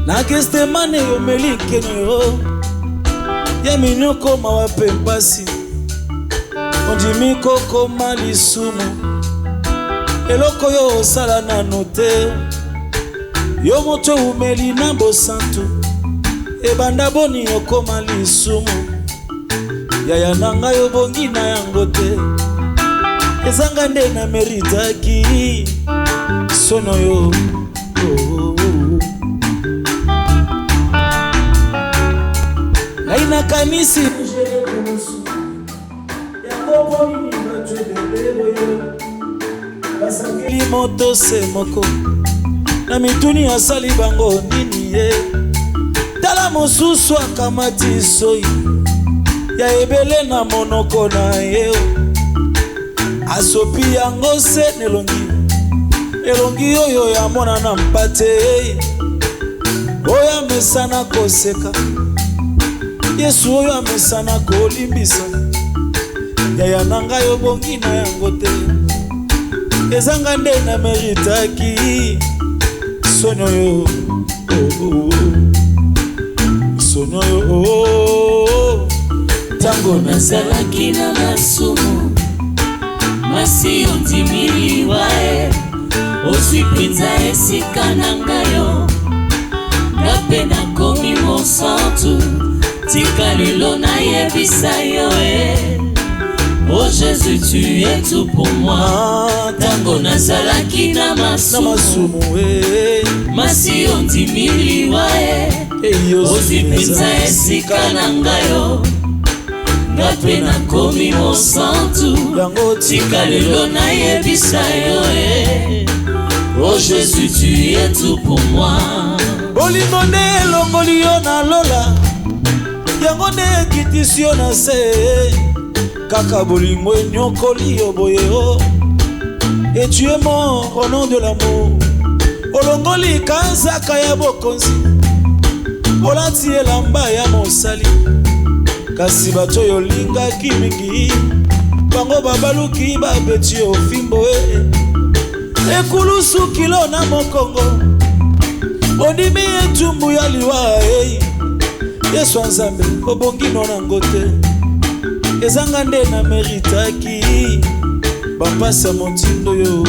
Nakeste mane yo melike yo ya minyoko mawape mpasi ondimi koko malisumu eloko yo osala nano te yo moto umeli na bosantu ebanda boni okoma lisumu yaya nanga yo bongi na yango te ezanga nde na meritaki sono yo Aina kanisi basangeli moto se moko na mituni asali bango nini ye tala mosusu akamati soi ya ebele na monoko na ye asopi yango se elongi oyo ya mona na mpate oya mesana koseka Yesu oyo amesana kolimbisa yaya nanga yo bongi na yango te ezanga nde na meritaki sonyo yo sonyo yo tango nazalaki na masumu masi ondimiliwa ozwi mpenza esika na ngayo ngape nakomi mosantu tika lelo nayebisa yo Oh Jésus, tu es tout pour moi. Tango nazalaki na masumu masi ondimiliwa ozwi mpenza esika na ngayo ngape nakomi mosantu tika lelo nayebisa yo Oh Jésus, tu es tout pour moi. Bolingo nde elongoli yo na lola yango nde ekitisi yo na se kaka bolingo enyokoli yo boye o et tu es mort au nom de l'amour olongoli kanzaka ya bokonzi olati elamba ya mosali kasi bato oyo olingaki mingi bango babaluki babeti yo fimbo ekulusu kilo na mokongo ondimi etumbu ya liwa Yesu Nzambe obongino nango te ezanga nde na meritaki bapasa motindo yo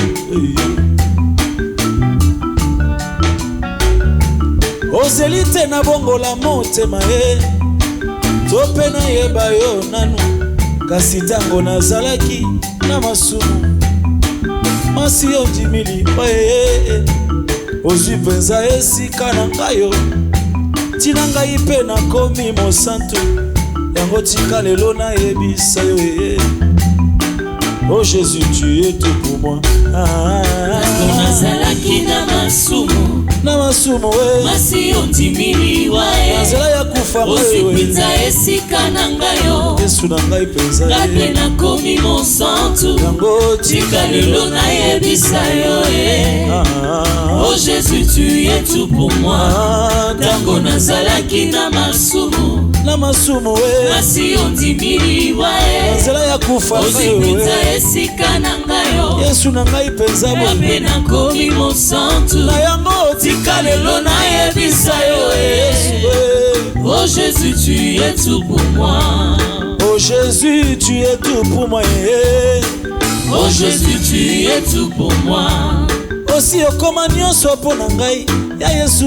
ozeli te na bongola motema to mpe nayeba yo nanu kasi tango nazalaki na masumu masi ondimili ozwi mpenza esika na ngayo tina ngai mpe nakomi mosantu yango tika lelo nayebisa yo Oh Jésus, tu es tout pour moi. Nazalaki na masumu masi ondimiliwa nazala ya kufa ozwi mpenza esika na ngayo Yesu na ngai mpenza ngape nakomi mosantu tika lelo nayebisa yo Oh Jésus, tu es tout pour moi. Tango nazalaki na masumu masi ondimiliwa nazala ya kufa ozwi mpenza esika na ngayo Yesu na ngai mpenza ngape nakomi mosantu na yango tika lelo nayebisa yo Oh Jésus, tu es tout pour moi. Oh Jésus, tu es tout pour moi. Oh Jésus, tu es tout pour moi. Aussi okoma nyonso mpo na ngai ya Yesu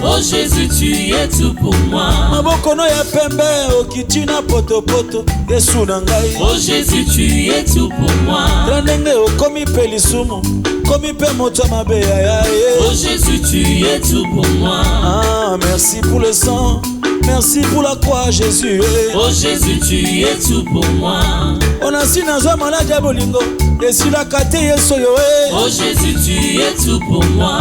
Oh Jésus, tu es tout pour moi. maboko no ya pembe okiti na potopoto Yesu na ngai Oh Jésus, tu es tout pour moi. ndenge okomi mpe lisumu komi mpe moto mabe ya Oh Jésus, tu es tout pour moi. Ah, merci pour le sang, merci pour la croix Jésus Oh Jésus, tu es tout pour moi. On a si nazo malade ya bolingo esilaka te Yesu yo Oh Jésus, tu es tout pour moi.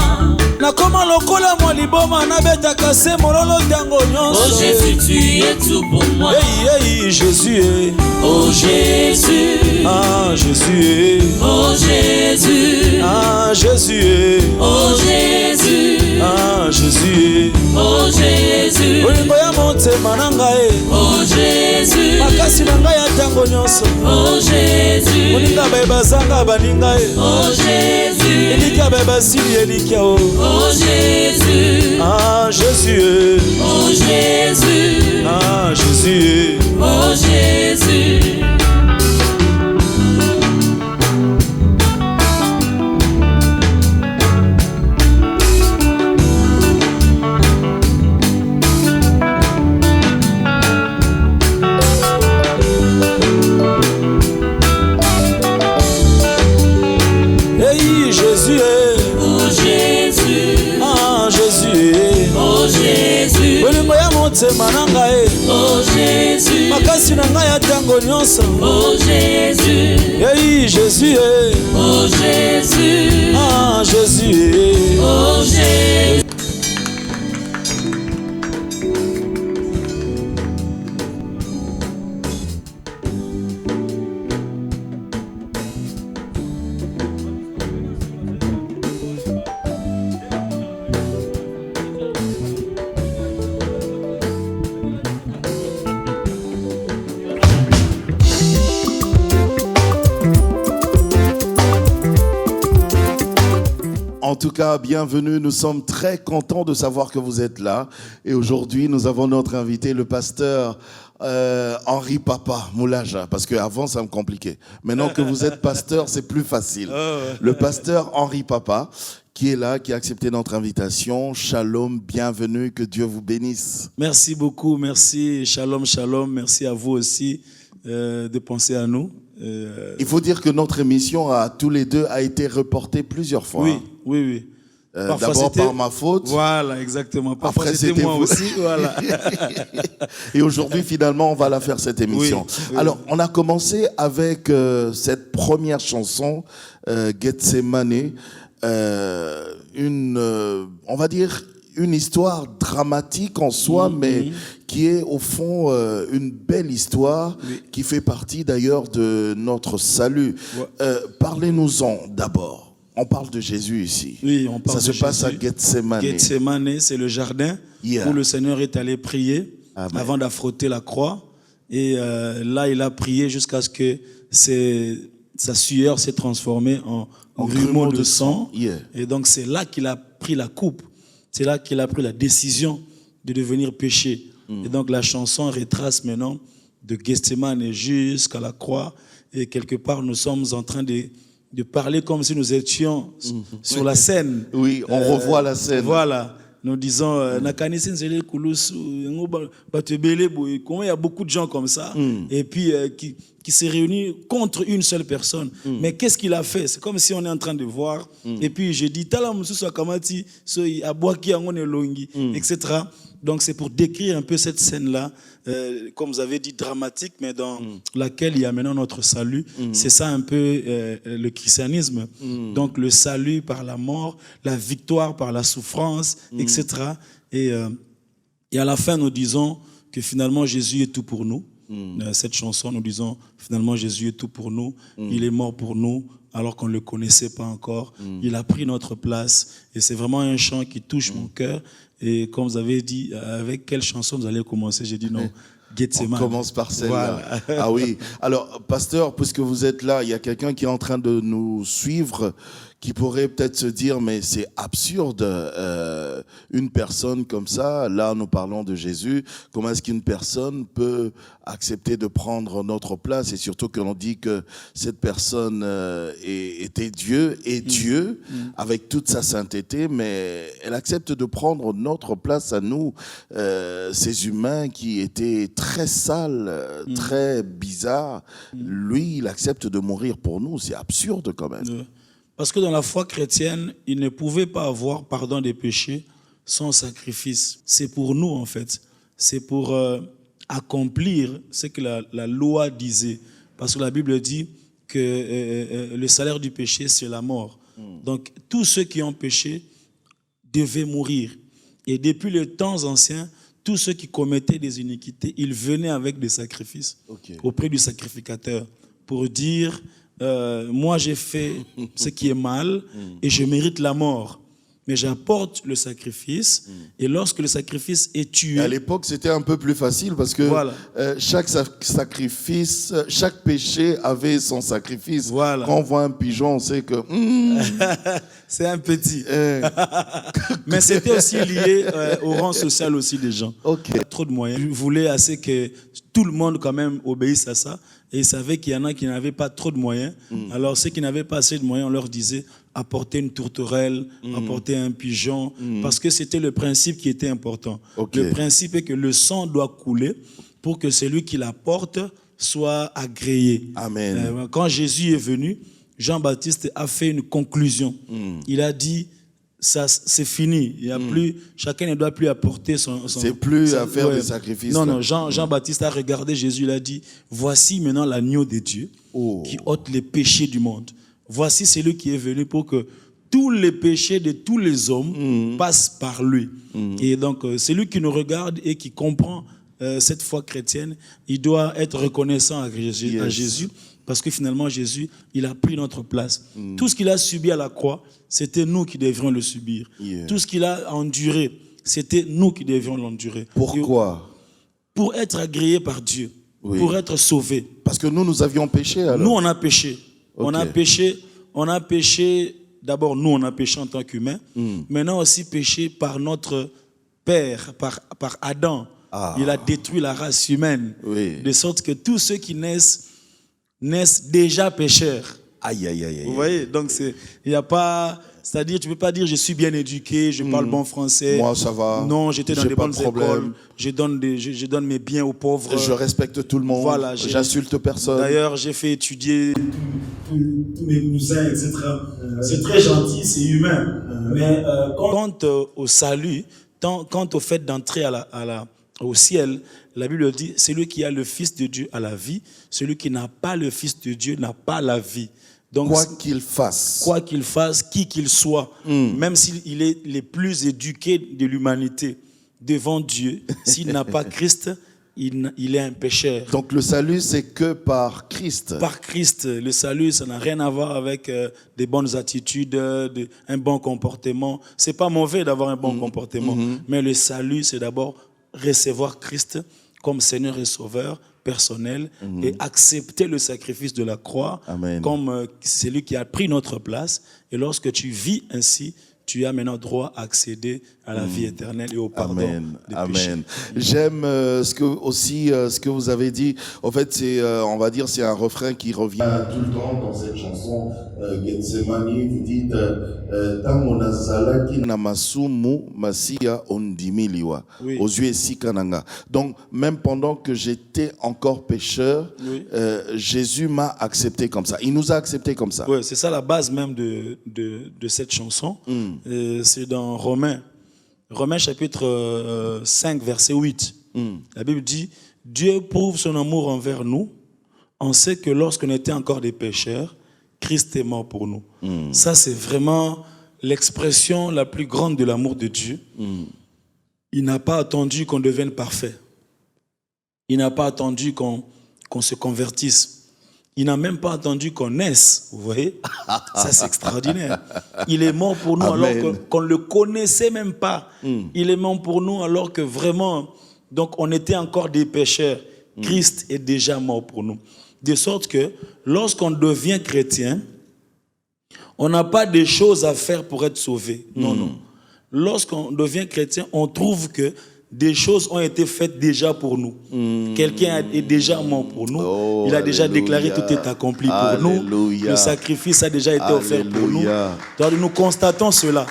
nakoma lokola mwa liboma nabetaka se mololo ntango nyonso. Oh Jésus, tu es tout pour moi. Hey, Jésus. Oh Jésus. Ah Jésus. Oh Jésus. Ah Jésus. Oh Jésus. Ah Jésus. Oh Jésus. Olingo ya motema na ngai. Oh Jésus. Makasi na ngai ya ntango nyonso. Oh Jésus. Moninga bayebazanga baninga ye. Oh Jésus. Elikia bayebasili elikia o. Oh Jésus. Ah Jésus. Oh Jésus. Ah Jésus. Oh Jésus. Oh Jésus, makasi na ngai ya ntango nyonso. Oh Jésus, hey Jésus, oh Jésus, ah Jésus, oh Jésus. En tout cas, bienvenue. Nous sommes très contents de savoir que vous êtes là. Et aujourd'hui, nous avons notre invité, le pasteur Henri Papa Moulaja. Parce qu'avant, ça me compliquait. Maintenant que vous êtes pasteur, c'est plus facile. Le pasteur Henri Papa, qui est là, qui a accepté notre invitation. Shalom, bienvenue, que Dieu vous bénisse. Merci beaucoup, merci. Shalom, shalom. Merci à vous aussi de penser à nous. Il faut dire que notre émission à tous les deux a été reportée plusieurs fois. Oui, oui, oui. D'abord par ma faute. Voilà, exactement. Parfois après c'était moi vous aussi. Voilà. Et aujourd'hui, finalement, on va la faire cette émission. Oui, oui. Alors, on a commencé avec cette première chanson, Gethsemane, on va dire une histoire dramatique en soi, mais qui est au fond une belle histoire, qui fait partie d'ailleurs de notre salut. Ouais. Parlez-nous-en d'abord. On parle de Jésus ici. Oui, on parle Ça se passe à Gethsemane. Gethsemane, c'est le jardin où le Seigneur est allé prier avant d'affronter la croix. Et là, il a prié jusqu'à ce que sa sueur s'est transformée en grumeaux de sang. Et donc, c'est là qu'il a pris la coupe. C'est là qu'il a pris la décision de devenir péché. Et donc, la chanson retrace maintenant de Gethsemane jusqu'à la croix. Et quelque part, nous sommes en train de parler comme si nous étions sur la scène. Oui, on revoit la scène. Voilà. Nous disons, comment il y a beaucoup de gens comme ça, et puis qui se réunissent contre une seule personne. Mais qu'est-ce qu'il a fait? C'est comme si on est en train de voir, et puis je dis, etc. Donc c'est pour décrire un peu cette scène-là, comme vous avez dit, dramatique, mais dans laquelle il y a maintenant notre salut. C'est ça un peu le christianisme. Donc le salut par la mort, la victoire par la souffrance, etc. Et à la fin, nous disons que finalement Jésus est tout pour nous. Cette chanson, nous disons finalement Jésus est tout pour nous. Il est mort pour nous alors qu'on ne le connaissait pas encore. Il a pris notre place. Et c'est vraiment un chant qui touche mon cœur. Et comme vous avez dit, avec quelle chanson vous allez commencer? J'ai dit non, Gethsemane. On commence par celle-là. Voilà. Ah oui. Alors, pasteur, puisque vous êtes là, il y a quelqu'un qui est en train de nous suivre, qui pourrait peut-être se dire, mais c'est absurde, une personne comme ça, là nous parlons de Jésus, comment est-ce qu'une personne peut accepter de prendre notre place, et surtout que l'on dit que cette personne était Dieu, et Dieu, avec toute sa sainteté, mais elle accepte de prendre notre place à nous, ces humains qui étaient très sales, très bizarres, lui, il accepte de mourir pour nous, c'est absurde quand même. Parce que dans la foi chrétienne, il ne pouvait pas avoir pardon des péchés sans sacrifice. C'est pour nous, en fait. C'est pour accomplir ce que la loi disait. Parce que la Bible dit que le salaire du péché, c'est la mort. Donc, tous ceux qui ont péché devaient mourir. Et depuis les temps anciens, tous ceux qui commettaient des iniquités, ils venaient avec des sacrifices auprès du sacrificateur pour dire moi j'ai fait ce qui est mal et je mérite la mort. Mais j'apporte le sacrifice et lorsque le sacrifice est tué... À l'époque, c'était un peu plus facile parce que chaque sacrifice, chaque péché avait son sacrifice. Quand on voit un pigeon, on sait que... c'est un petit. Mais c'était aussi lié au rang social aussi des gens. Trop de moyens. Je voulais assez que tout le monde quand même obéisse à ça. Et ils savaient qu'il y en a qui n'avaient pas trop de moyens. Alors ceux qui n'avaient pas assez de moyens, on leur disait apporter une tourterelle, apporter un pigeon, parce que c'était le principe qui était important. Le principe est que le sang doit couler pour que celui qui l'apporte soit agréé. Amen. Quand Jésus est venu, Jean-Baptiste a fait une conclusion. Il a dit, ça, c'est fini. Il y a plus, chacun ne doit plus apporter son c'est plus à faire des sacrifices. Non, non, Jean-Baptiste a regardé Jésus, il a dit, voici maintenant l'agneau de Dieu qui ôte les péchés du monde. Voici celui qui est venu pour que tous les péchés de tous les hommes passent par lui. Et donc, celui qui nous regarde et qui comprend cette foi chrétienne, il doit être reconnaissant à Jésus, parce que finalement, Jésus, il a pris notre place. Tout ce qu'il a subi à la croix, c'était nous qui devions le subir. Tout ce qu'il a enduré, c'était nous qui devions l'endurer. Pourquoi? Pour être agréé par Dieu, pour être sauvé. Parce que nous avions péché alors. Nous, on a péché. On a péché, d'abord nous on a péché en tant qu'humains, mais on a aussi péché par notre père, par Adam. Il a détruit la race humaine, de sorte que tous ceux qui naissent déjà pécheurs. Vous voyez, donc il n'y a pas... C'est-à-dire, tu ne peux pas dire je suis bien éduqué, je parle bon français. Moi, ça va. Non, j'étais dans des bonnes écoles. Je donne mes biens aux pauvres. Je respecte tout le monde. Voilà, j'insulte personne. D'ailleurs, j'ai fait étudier tous mes cousins, etc. C'est très gentil, c'est humain. Mais quant au salut, quant au fait d'entrer au ciel, la Bible dit, celui qui a le Fils de Dieu a la vie, celui qui n'a pas le Fils de Dieu n'a pas la vie. Donc, quoi qu'il fasse, qui qu'il soit, même s'il est le plus éduqué de l'humanité devant Dieu, s'il n'a pas Christ, il est un pécheur. Donc le salut, c'est que par Christ. Par Christ. Le salut, ça n'a rien à voir avec des bonnes attitudes, un bon comportement. C'est pas mauvais d'avoir un bon comportement, mais le salut, c'est d'abord recevoir Christ comme Seigneur et Sauveur personnel et accepter le sacrifice de la croix comme celui qui a pris notre place. Et lorsque tu vis ainsi, tu as maintenant droit à accéder à la vie éternelle et au pardon des péchés. J'aime ce que vous avez dit. En fait, on va dire, c'est un refrain qui revient tout le temps dans cette chanson. Gethsemane, vous dites donc, même pendant que j'étais encore pécheur, Jésus m'a accepté comme ça. Il nous a acceptés comme ça. Oui, c'est ça la base même de cette chanson. C'est dans Romains chapitre 5, verset 8. La Bible dit, Dieu prouve son amour envers nous. On sait que lorsqu'on était encore des pécheurs, Christ est mort pour nous. Ça, c'est vraiment l'expression la plus grande de l'amour de Dieu. Il n'a pas attendu qu'on devienne parfait. Il n'a pas attendu qu'on se convertisse. Il n'a même pas attendu qu'on naisse, vous voyez. Ça, c'est extraordinaire. Il est mort pour nous alors qu'on ne le connaissait même pas. Il est mort pour nous alors que vraiment, donc on était encore des pécheurs. Christ est déjà mort pour nous. De sorte que lorsqu'on devient chrétien, on n'a pas des choses à faire pour être sauvé. Non, non. Lorsqu'on devient chrétien, on trouve que des choses ont été faites déjà pour nous. Quelqu'un est déjà mort pour nous. Il a déjà déclaré tout est accompli pour nous. Le sacrifice a déjà été offert pour nous. Donc nous constatons cela.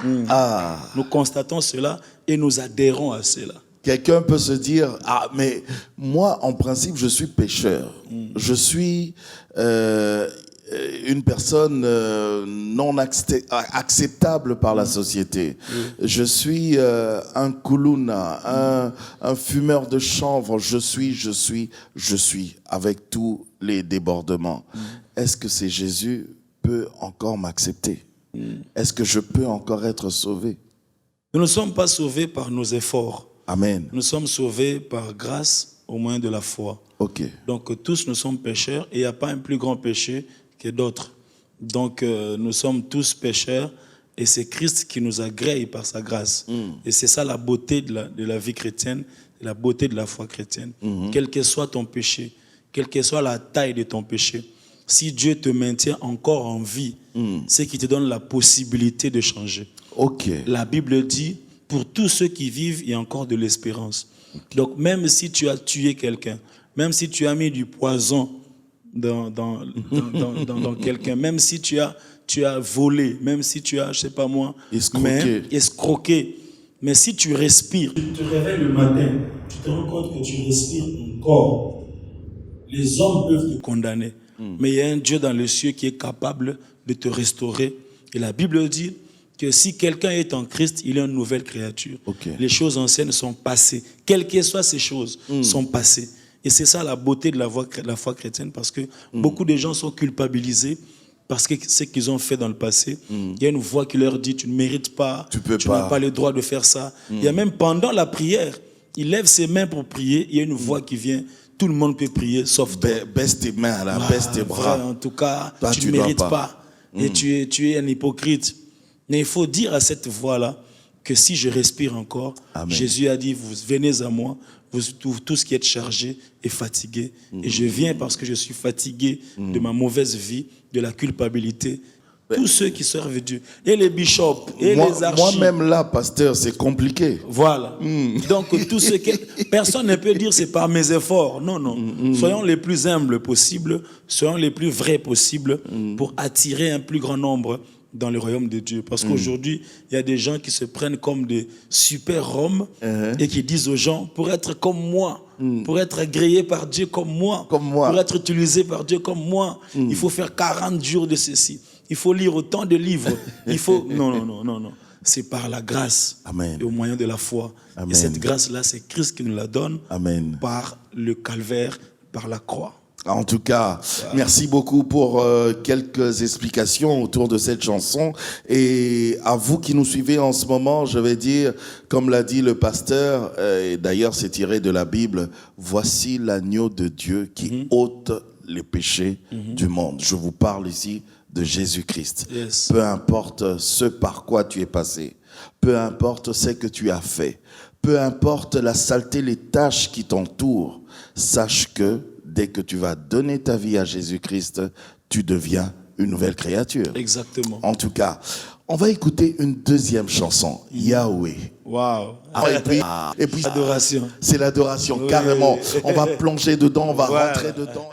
Nous constatons cela et nous adhérons à cela. Quelqu'un peut se dire, mais moi, en principe, je suis pécheur. Je suis une personne non acceptable par la société. Je suis un koulouna, un fumeur de chanvre. Je suis avec tous les débordements. Est-ce que Jésus peut encore m'accepter? Est-ce que je peux encore être sauvé? Nous ne sommes pas sauvés par nos efforts. Amen. Nous sommes sauvés par grâce au moyen de la foi. Ok. Donc tous nous sommes pécheurs et il n'y a pas un plus grand péché que d'autres. Donc nous sommes tous pécheurs et c'est Christ qui nous agrée par sa grâce. Et c'est ça la beauté de la vie chrétienne, la beauté de la foi chrétienne. Quel que soit ton péché, quelle que soit la taille de ton péché, si Dieu te maintient encore en vie, c'est qu'il te donne la possibilité de changer. Ok. La Bible dit, pour tous ceux qui vivent, il y a encore de l'espérance. Donc même si tu as tué quelqu'un, même si tu as mis du poison dans quelqu'un, même si tu as volé, même si tu as, je sais pas moi, escroqué. Mais si tu respires, tu te réveilles le matin, tu te rends compte que tu respires encore. Les hommes peuvent te condamner. Mais il y a un Dieu dans les cieux qui est capable de te restaurer. Et la Bible dit que si quelqu'un est en Christ, il est une nouvelle créature. Okay. Les choses anciennes sont passées. Quelles que soient ces choses, sont passées. Et c'est ça la beauté de la foi chrétienne, parce que beaucoup de gens sont culpabilisés parce que ce qu'ils ont fait dans le passé. Il y a une voix qui leur dit, tu ne mérites pas, tu n'as pas le droit de faire ça. Il y a même pendant la prière, il lève ses mains pour prier, il y a une voix qui vient, tout le monde peut prier, sauf toi. Baisse tes mains, là, baisse tes bras. En tout cas, toi, tu ne mérites pas. Et tu es un hypocrite. Mais il faut dire à cette voix-là que si je respire encore, Amen. Jésus a dit, vous venez à moi, vous tous qui êtes chargés et fatigués. Et je viens parce que je suis fatigué de ma mauvaise vie, de la culpabilité. Tous ceux qui servent Dieu, et les bishops, et les archis. Moi-même là, pasteur, c'est compliqué. Voilà. Donc, tout ce que personne ne peut dire, c'est par mes efforts. Non, non. Soyons les plus humbles possibles, soyons les plus vrais possibles pour attirer un plus grand nombre dans le royaume de Dieu. Parce qu'aujourd'hui, il y a des gens qui se prennent comme des super-hommes et qui disent aux gens, pour être comme moi, pour être agréé par Dieu comme moi, pour être utilisé par Dieu comme moi, il faut faire 40 jours de ceci. Il faut lire autant de livres. Il faut... Non. C'est par la grâce. Amen. Et au moyen de la foi. Amen. Et cette grâce-là, c'est Christ qui nous la donne. Amen. Par le calvaire, par la croix. En tout cas, merci beaucoup pour quelques explications autour de cette chanson. Et à vous qui nous suivez en ce moment, je vais dire, comme l'a dit le pasteur, et d'ailleurs c'est tiré de la Bible, voici l'agneau de Dieu qui ôte les péchés du monde. Je vous parle ici de Jésus-Christ. Yes. Peu importe ce par quoi tu es passé, peu importe ce que tu as fait, peu importe la saleté, les tâches qui t'entourent, sache que dès que tu vas donner ta vie à Jésus-Christ, tu deviens une nouvelle créature. Exactement. En tout cas, on va écouter une deuxième chanson, Yahweh. Waouh. Et puis l'adoration. C'est l'adoration, oui. Carrément. On va plonger dedans, on va rentrer dedans.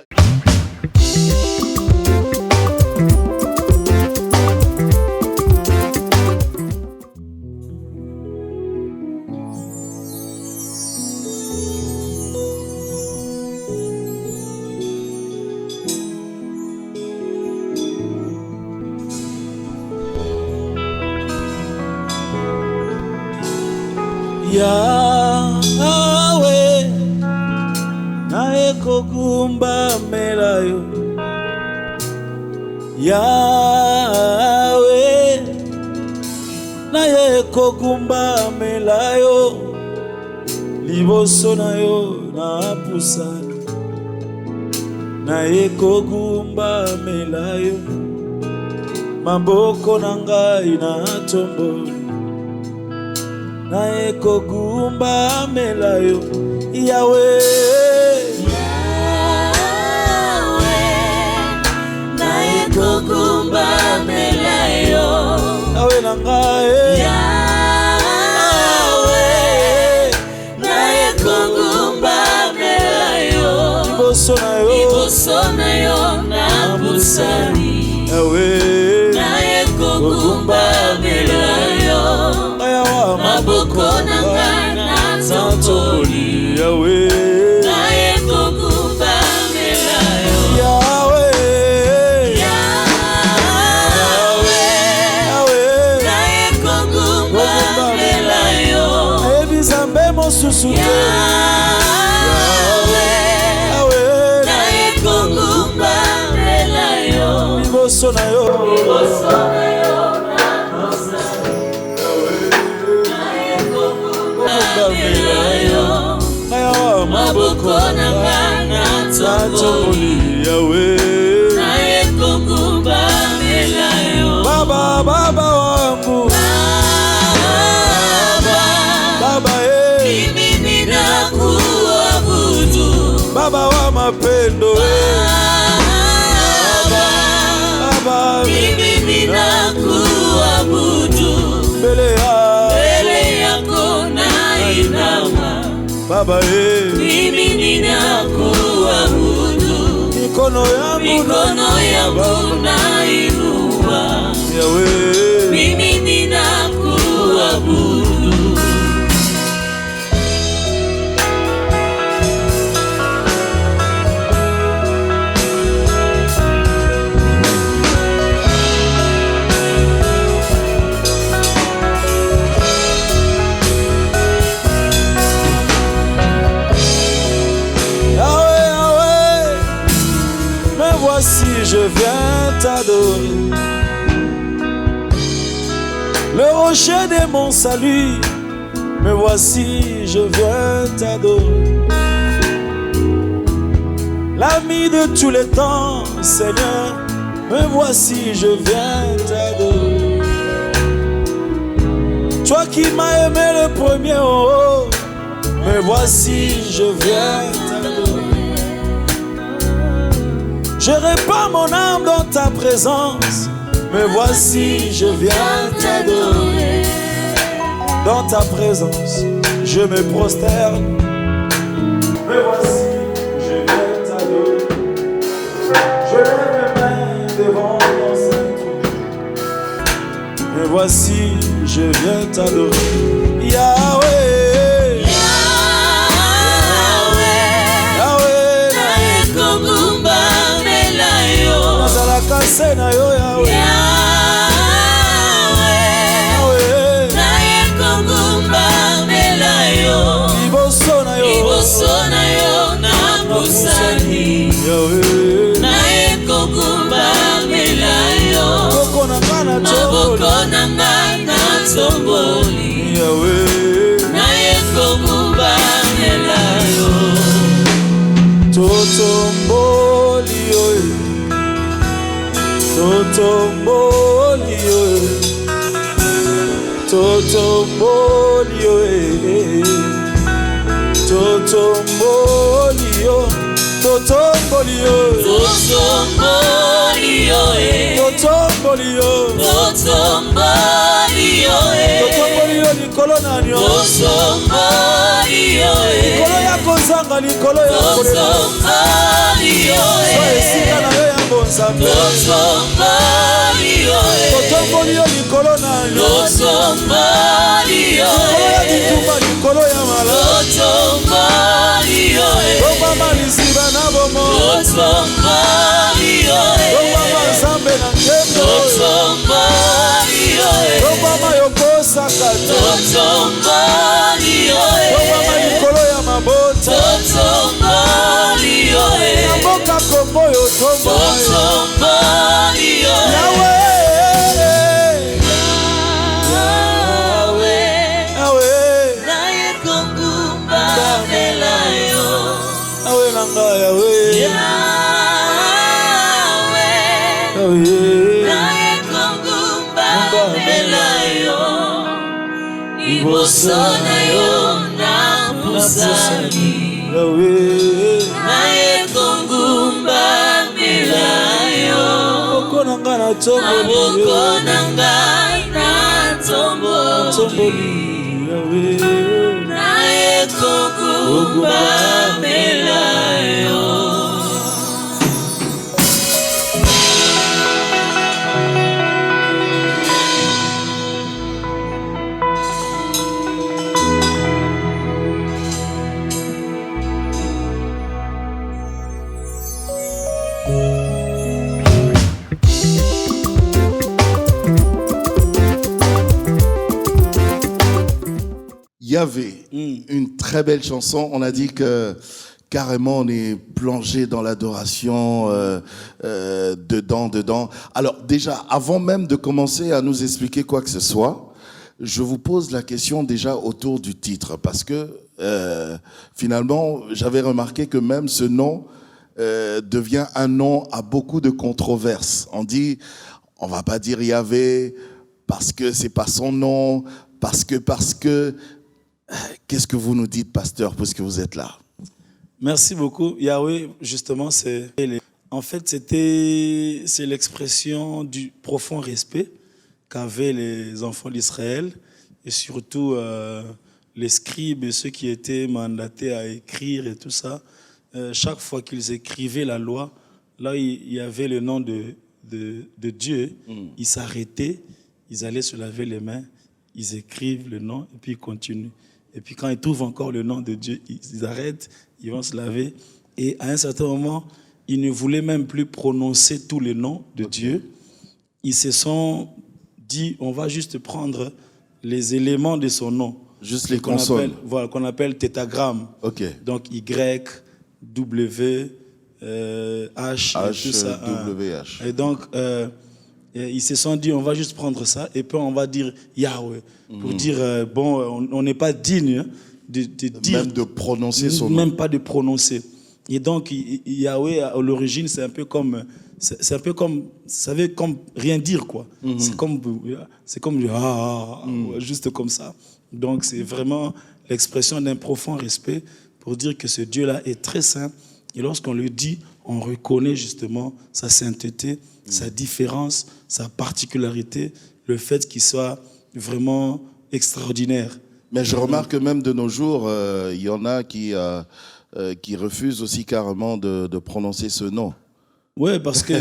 Yahweh, nae kogumba melayo. Yahweh, nae kogumba melayo. Liboso na yo na pusana, nae kogumba melayo. Maboko na ngai na tomboli, nae kogumba melayo. Yahweh, nae kogumba melayo. Yahweh na ngai, Yahweh, nae kogumba melayo. liboso na yo na busani, Yahweh, nae kogumba melayo. Maboko na ngai na tomboli, Yahweh, nae kogumba melayo. Yahweh, Yahweh, nae kogumba melayo. ebizambe mosusu te. Yahweh, nae kogumba melayo. Liboso na yo, Liboso na yo na busani, nae maboko na nga natongoli Yahweh naye kokumbamela yo Baba Baba wangu Baba mimi ninakuabudu Baba wa mapendo Baba mimi ninakuabudu mbele yako nainama Baba mimi ninakuabudu mikono yangu nainua Yahweh mimi ninakuabudu Voici, je viens t'adorer. Le rocher de mon salut, me voici, je viens t'adorer. L'ami de tous les temps, Seigneur, me voici, je viens t'adorer. Toi qui m'as aimé le premier, oh, me voici, je viens t'adorer. Je répands mon âme dans ta présence. Me voici, je viens t'adorer. Dans ta présence, je me prosterne. Me voici, je viens t'adorer. Je lève mes mains devant ton Saint-Nom. Me voici, je viens t'adorer. Yahweh. Sena yo Yahweh naye kokumbamela yo liboso na yo na busani naye kokumbamela yo maboko na nga natomboli naye kokumbamela yo totomboli yo Totomboli yo Totomboli yo Totomboli yo Totomboli yo Totomboli yo Totomboli yo Totomboli yo Totomboli yo likolo na nyo Totomboli yo likolo ya kozanga likolo ya Totomboli yo esika na yo ya bonzambe Totomboli yo Totomboli yo likolo na nyo Totomboli yo likolo ya bitumba likolo ya malamu Totomboli yo Tombama liziba na bomo Totomboli yo Tombama nzambe na nkembo Totomboli yo Tombama yokosaka Totomboli yo Tombama likolo ya mabota Totomboli yo na mboka kombo yo Totomboli yo Yahweh naye kokumbamela yo Yahweh nanga Yahweh naye kokumbamela yo liboso na yo na busani naye kokumbamela yo maboko na ngai natomboli naye kokumbamela yo Il y avait une très belle chanson. On a dit que carrément on est plongé dans l'adoration, dedans. Alors déjà, avant même de commencer à nous expliquer quoi que ce soit, je vous pose la question déjà autour du titre, parce que finalement, j'avais remarqué que même ce nom devient un nom à beaucoup de controverses. On dit, on va pas dire Yahvé parce que c'est pas son nom, parce que. Qu'est-ce que vous nous dites, pasteur, puisque vous êtes là? Merci beaucoup. Yahweh, justement, c'est l'expression du profond respect qu'avaient les enfants d'Israël et surtout les scribes et ceux qui étaient mandatés à écrire et tout ça. Chaque fois qu'ils écrivaient la loi, là, il y avait le nom de Dieu. Ils s'arrêtaient, ils allaient se laver les mains, ils écrivent le nom et puis ils continuent. Et puis quand ils trouvent encore le nom de Dieu, ils arrêtent, ils vont se laver. Et à un certain moment, ils ne voulaient même plus prononcer tous les noms de Dieu. Ils se sont dit, on va juste prendre les éléments de son nom. Juste les consonnes. Voilà, qu'on appelle tétagramme. Ok. Donc Y, W, H, et tout ça. W-H. Et donc, ils se sont dit, on va juste prendre ça et puis on va dire Yahweh. Pour dire, on n'est pas digne de dire. Même de prononcer son nom. Même pas de prononcer. Et donc, Yahweh, à l'origine, c'est un peu comme, vous savez, comme rien dire, quoi. C'est comme juste comme ça. Donc, c'est vraiment l'expression d'un profond respect pour dire que ce Dieu-là est très saint. Et lorsqu'on le dit, on reconnaît justement sa sainteté, sa différence, sa particularité, le fait qu'il soit vraiment extraordinaire. Mais je remarque que même de nos jours, il y en a qui refusent aussi carrément de prononcer ce nom. Oui, parce que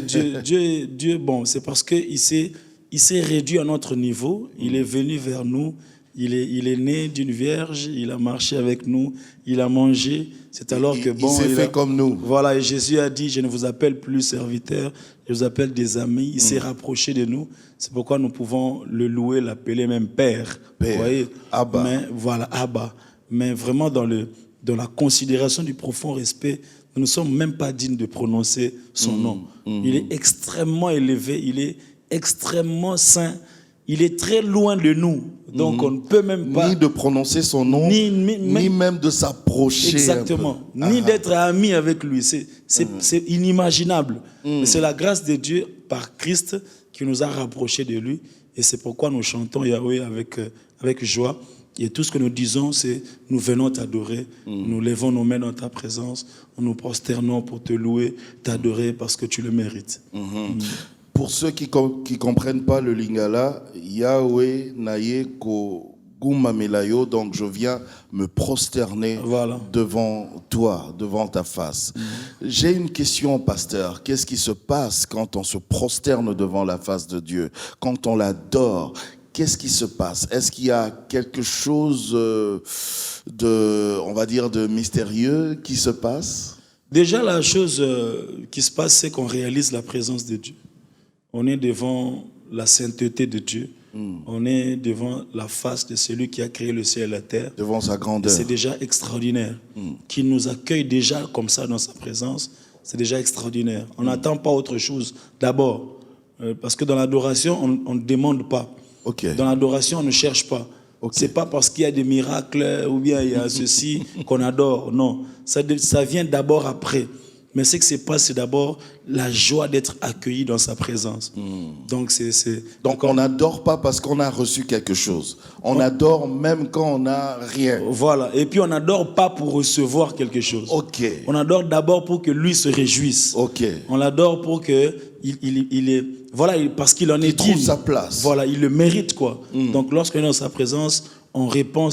Dieu, bon, c'est parce qu'il s'est réduit à notre niveau, il est venu vers nous, il est né d'une vierge, il a marché avec nous, il a mangé. C'est alors que bon, il s'est fait comme nous. Voilà, et Jésus a dit, je ne vous appelle plus serviteurs, je vous appelle des amis. Il s'est rapproché de nous. C'est pourquoi nous pouvons le louer, l'appeler même Père. Vous voyez, Abba. Mais, voilà, Abba. Mais vraiment dans la considération du profond respect, nous ne sommes même pas dignes de prononcer son nom. Il est extrêmement élevé, il est extrêmement saint. Il est très loin de nous, donc on ne peut même pas... Ni de prononcer son nom, ni même de s'approcher. Exactement, ni d'être ami avec lui, c'est inimaginable. Mais c'est la grâce de Dieu par Christ qui nous a rapprochés de lui, et c'est pourquoi nous chantons Yahweh avec joie, et tout ce que nous disons, c'est nous venons t'adorer, nous levons nos mains dans ta présence, nous prosternons pour te louer, t'adorer parce que tu le mérites. Pour ceux qui comprennent pas le lingala, Yahweh naye ko gumamelayo, donc je viens me prosterner devant toi, devant ta face. J'ai une question, pasteur. Qu'est-ce qui se passe quand on se prosterne devant la face de Dieu, quand on l'adore? Qu'est-ce qui se passe? Est-ce qu'il y a quelque chose on va dire, de mystérieux qui se passe? Déjà, la chose qui se passe, c'est qu'on réalise la présence de Dieu. On est devant la sainteté de Dieu. On est devant la face de celui qui a créé le ciel et la terre. Devant sa grandeur. C'est déjà extraordinaire. Qu'il nous accueille déjà comme ça dans sa présence, c'est déjà extraordinaire. On n'attend pas autre chose d'abord. Parce que dans l'adoration, on ne demande pas. Dans l'adoration, on ne cherche pas. C'est pas parce qu'il y a des miracles ou bien il y a ceci qu'on adore. Non, ça vient d'abord après. Mais ce qui se passe, c'est d'abord la joie d'être accueilli dans sa présence. Donc on n'adore pas parce qu'on a reçu quelque chose. On adore même quand on n'a rien. Voilà. Et puis on n'adore pas pour recevoir quelque chose. On adore d'abord pour que lui se réjouisse. On l'adore pour que il est, voilà, parce qu'il en est digne. Il trouve sa place. Voilà, il le mérite, quoi. Donc lorsqu'on est dans sa présence, on répand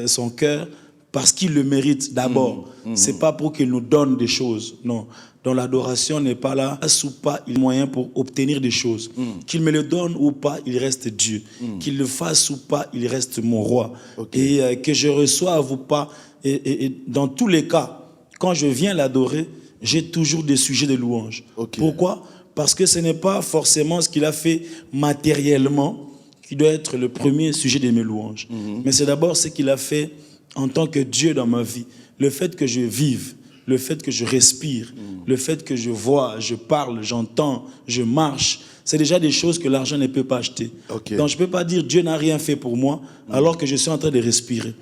son cœur parce qu'il le mérite d'abord. C'est pas pour qu'il nous donne des choses. Non. Dans l'adoration n'est pas là, ou pas, il y a moyen pour obtenir des choses. Qu'il me le donne ou pas, il reste Dieu. Qu'il le fasse ou pas, il reste mon roi. Et que je reçoive ou pas. Et dans tous les cas, quand je viens l'adorer, j'ai toujours des sujets de louange. Pourquoi? Parce que ce n'est pas forcément ce qu'il a fait matériellement qui doit être le premier sujet de mes louanges. Mais c'est d'abord ce qu'il a fait en tant que Dieu dans ma vie. Le fait que je vive, le fait que je respire, le fait que je vois, je parle, j'entends, je marche, c'est déjà des choses que l'argent ne peut pas acheter. Okay. Donc je ne peux pas dire Dieu n'a rien fait pour moi alors que je suis en train de respirer.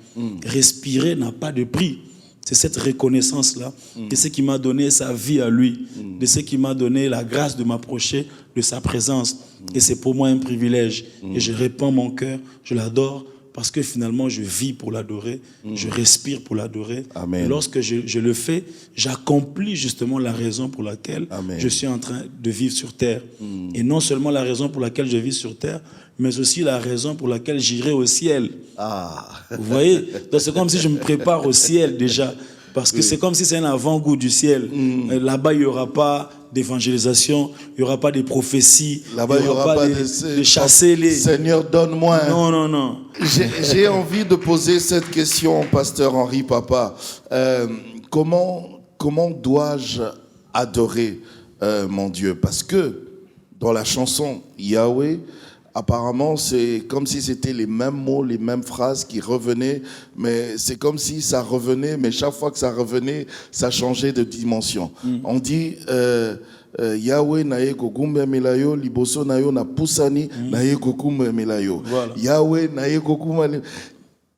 Respirer n'a pas de prix. C'est cette reconnaissance-là de ce qui m'a donné sa vie à lui, de ce qui m'a donné la grâce de m'approcher de sa présence. Et c'est pour moi un privilège. Et je répands mon cœur, je l'adore, parce que finalement je vis pour l'adorer, je respire pour l'adorer. Et lorsque je le fais, j'accomplis justement la raison pour laquelle je suis en train de vivre sur terre. Et non seulement la raison pour laquelle je vis sur terre, mais aussi la raison pour laquelle j'irai au ciel. Vous voyez? Donc c'est comme si je me prépare au ciel déjà. Parce que c'est comme si c'est un avant-goût du ciel. Là-bas, il n'y aura pas d'évangélisation, il n'y aura pas de prophéties, là-bas, il n'y aura pas de chasser les... Seigneur, donne-moi. Non. J'ai envie de poser cette question, pasteur Henri Papa. Comment dois-je adorer mon Dieu? Parce que dans la chanson Yahweh, apparemment, c'est comme si c'était les mêmes mots, les mêmes phrases qui revenaient, mais c'est comme si ça revenait, mais chaque fois que ça revenait, ça changeait de dimension. On dit Yahweh naye kokumbe melayo, liboso nayo na pusani naye kokumbe melayo. Yahweh naye kokumbe.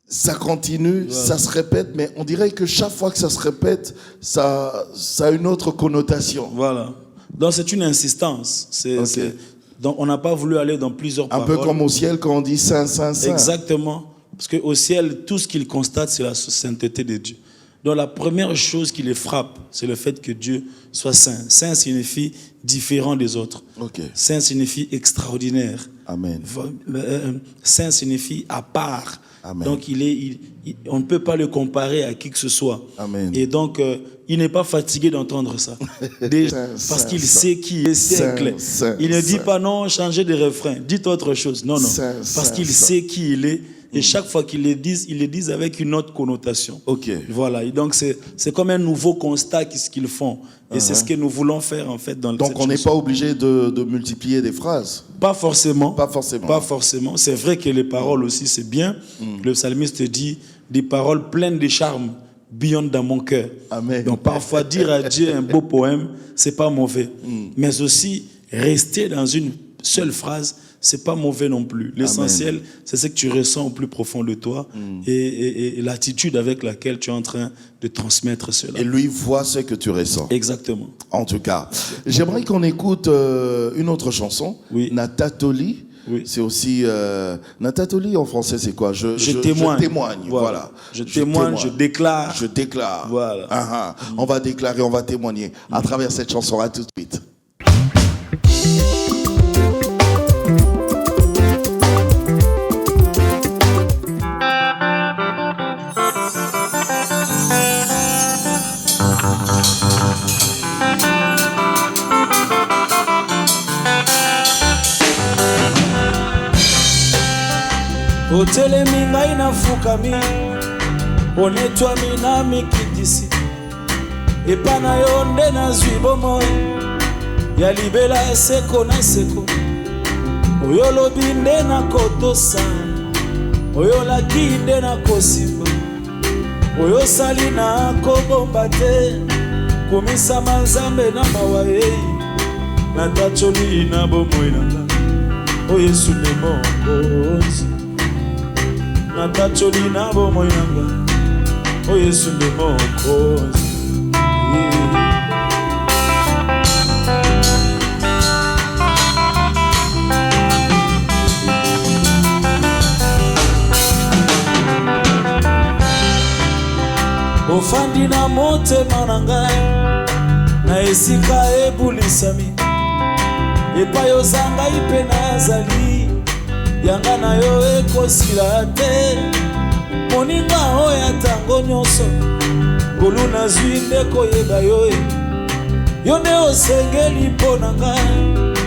Ça continue, ça se répète, mais on dirait que chaque fois que ça se répète, ça a une autre connotation. Voilà. Donc c'est une insistance. Donc on n'a pas voulu aller dans plusieurs paroles. Un peu comme au ciel quand on dit Saint, Saint, Saint. Exactement. Parce qu'au ciel, tout ce qu'il constate, c'est la sainteté de Dieu. Donc la première chose qui les frappe, c'est le fait que Dieu soit saint. Saint signifie différent des autres. Saint signifie extraordinaire. Amen. Saint signifie à part. Amen. Donc on ne peut pas le comparer à qui que ce soit. Amen. Et donc il n'est pas fatigué d'entendre ça. Parce qu'il sait qui est siècle. Il ne dit pas non, changez de refrain, dites autre chose. Non. Parce qu'il sait qui il est. Et chaque fois qu'ils le disent avec une autre connotation. Voilà. Et donc c'est comme un nouveau constat qu'ils font. Et c'est ce que nous voulons faire en fait dans donc on n'est pas obligé de multiplier des phrases. Pas forcément. Pas forcément. Pas forcément. C'est vrai que les paroles aussi c'est bien. Le psalmiste dit des paroles pleines de charme beyond dans mon cœur. Amen. Donc parfois dire à Dieu un beau poème, c'est pas mauvais. Mais aussi rester dans une seule phrase, c'est pas mauvais non plus. L'essentiel, c'est ce que tu ressens au plus profond de toi et l'attitude avec laquelle tu es en train de transmettre cela. Et lui voit ce que tu ressens. Exactement. En tout cas, j'aimerais qu'on écoute une autre chanson, Natatoli. C'est aussi Natatoli en français, c'est quoi? Je témoigne. Voilà. Je témoigne, je déclare. Je déclare. Voilà. On va déclarer, on va témoigner à travers cette chanson. À tout de suite. Otelemi ngai nafukami, onetwami na mikitisi, epa na yo nde nazwi bomoi, ya libela seko na seko, oyo lobi nde nakotosa, oyo laki nde nakosimba, oyo sali na kobomba te, komisama nzambe na mawa natacholi na bomoi nanga, o Yesu nde mokonzi. Natacholi na bomoi nanga, o Yesu nde mokonzi. Ofandi na motema na ngai, na esika ebulisami, epai ozanga ipe nazali, yanga na yo ekosila te, moninga oyo ntango nyonso, ngolu nazwi nde koyeba yo yo nde osengeli mpo na ngai,